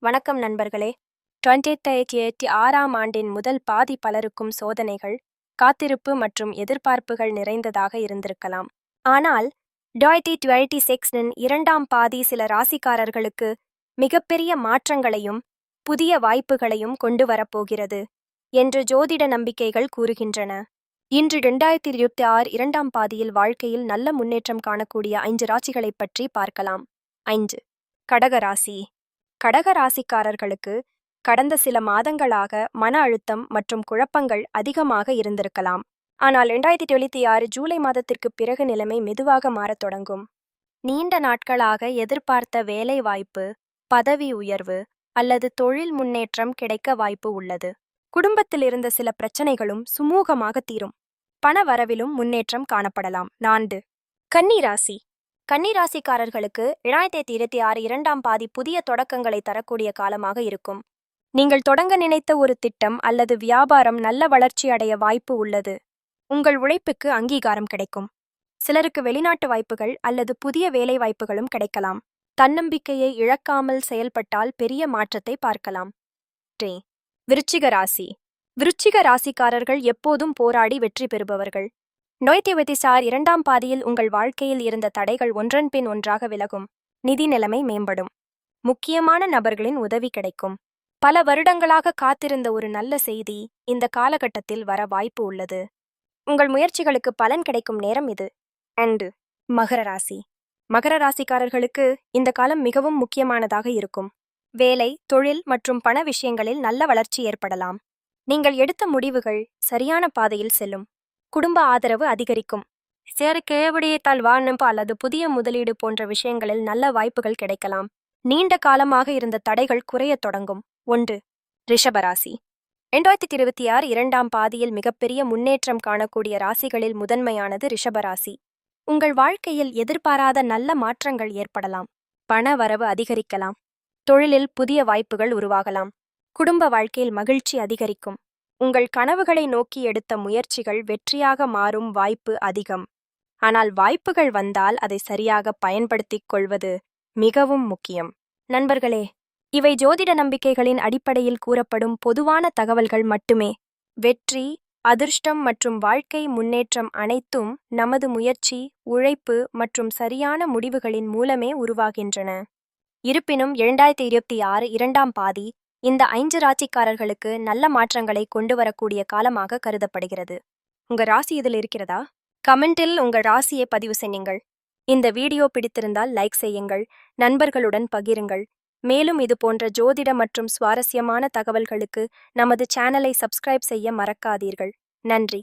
வணக்கம் நண்பர்களே. 2086ஆம் ஆண்டின் முதல் பாதி பலருக்கும் சோதனைகள், காத்திருப்பு மற்றும் எதிர்பார்ப்புகள் நிறைந்ததாக இருந்திருக்கலாம். ஆனால் 2026இன் இரண்டாம் பாதி சில ராசிக்காரர்களுக்கு மிகப்பெரிய மாற்றங்களையும் புதிய வாய்ப்புகளையும் கொண்டு வரப்போகிறது என்று ஜோதிட நம்பிக்கைகள் கூறுகின்றன. இன்று 2026 இரண்டாம் பாதியில் வாழ்க்கையில் நல்ல முன்னேற்றம் காணக்கூடிய 5 ராசிகளைப் பற்றி பார்க்கலாம். 5. கடகராசி. கடகராசிக்காரர்களுக்கு கடந்த சில மாதங்களாக மன அழுத்தம் மற்றும் குழப்பங்கள் அதிகமாக இருந்திருக்கலாம். ஆனால் 2026 ஜூலை மாதத்திற்கு பிறகு நிலைமை மெதுவாக மாறத் தொடங்கும். நீண்ட நாட்களாக எதிர்பார்த்த வேலை வாய்ப்பு, பதவி உயர்வு அல்லது தொழில் முன்னேற்றம் கிடைக்க வாய்ப்பு உள்ளது. குடும்பத்தில் இருந்த சில பிரச்சனைகளும் சுமூகமாக தீரும். பண வரவிலும் முன்னேற்றம் காணப்படலாம். 4. கன்னிராசி. கன்னிராசிக்காரர்களுக்கு 2026 இரண்டாம் பாதி புதிய தொடக்கங்களை தரக்கூடிய காலமாக இருக்கும். நீங்கள் தொடங்க நினைத்த ஒரு திட்டம் அல்லது வியாபாரம் நல்ல வளர்ச்சி அடைய வாய்ப்பு உள்ளது. உங்கள் உழைப்புக்கு அங்கீகாரம் கிடைக்கும். சிலருக்கு வெளிநாட்டு வாய்ப்புகள் அல்லது புதிய வேலை வாய்ப்புகளும் கிடைக்கலாம். தன்னம்பிக்கையை இழக்காமல் செயல்பட்டால் பெரிய மாற்றத்தை பார்க்கலாம். விருச்சிக ராசி. விருச்சிக ராசிக்காரர்கள் எப்போதும் போராடி வெற்றி பெறுபவர்கள். 2026 இரண்டாம் பாதியில் உங்கள் வாழ்க்கையில் இருந்த தடைகள் ஒன்றன் பின் ஒன்றாக விலகும். நிதி நிலைமை மேம்படும். முக்கியமான நபர்களின் உதவி கிடைக்கும். பல வருடங்களாக காத்திருந்த ஒரு நல்ல செய்தி இந்த காலகட்டத்தில் வர வாய்ப்பு உள்ளது. உங்கள் முயற்சிகளுக்கு பலன் கிடைக்கும் நேரம் இது. மகர ராசி. மகர ராசிக்காரர்களுக்கு இந்த காலம் மிகவும் முக்கியமானதாக இருக்கும். வேலை, தொழில் மற்றும் பண விஷயங்களில் நல்ல வளர்ச்சி ஏற்படலாம். நீங்கள் எடுத்த முடிவுகள் சரியான பாதையில் செல்லும். குடும்ப ஆதரவு அதிகரிக்கும். சேர்க்கையபடியத்தால் வாய்ப்பு அல்லது புதிய முதலீடு போன்ற விஷயங்களில் நல்ல வாய்ப்புகள் கிடைக்கலாம். நீண்ட காலமாக இருந்த தடைகள் குறையத் தொடங்கும். 1. ரிஷபராசி. 2026 இரண்டாம் பாதியில் மிகப்பெரிய முன்னேற்றம் காணக்கூடிய ராசிகளில் முதன்மையானது ரிஷபராசி. உங்கள் வாழ்க்கையில் எதிர்பாராத நல்ல மாற்றங்கள் ஏற்படலாம். பண வரவு அதிகரிக்கலாம். தொழிலில் புதிய வாய்ப்புகள் உருவாகலாம். குடும்ப வாழ்க்கையில் மகிழ்ச்சி அதிகரிக்கும். உங்கள் கனவுகளை நோக்கி எடுத்த முயற்சிகள் வெற்றியாக மாறும் வாய்ப்பு அதிகம். ஆனால் வாய்ப்புகள் வந்தால் அதை சரியாக பயன்படுத்திக் கொள்வது மிகவும் முக்கியம். நண்பர்களே, இவை ஜோதிட நம்பிக்கைகளின் அடிப்படையில் கூறப்படும் பொதுவான தகவல்கள் மட்டுமே. வெற்றி, அதிர்ஷ்டம் மற்றும் வாழ்க்கை முன்னேற்றம் அனைத்தும் நமது முயற்சி, உழைப்பு மற்றும் சரியான முடிவுகளின் மூலமே உருவாகின்றன. இருப்பினும் 2026 இரண்டாம் பாதி இந்த 5 ராசிக்காரர்களுக்கு நல்ல மாற்றங்களை கொண்டு வரக்கூடிய காலமாக கருதப்படுகிறது. உங்க ராசி இதில் இருக்கிறதா? கமெண்டில் உங்கள் ராசியை பதிவு செய்யுங்கள். இந்த வீடியோ பிடித்திருந்தால் லைக் செய்யுங்கள், நண்பர்களுடன் பகிருங்கள். மேலும் இது போன்ற ஜோதிட மற்றும் சுவாரஸ்யமான தகவல்களுக்கு நமது சேனலை சப்ஸ்கிரைப் செய்ய மறக்காதீர்கள். நன்றி.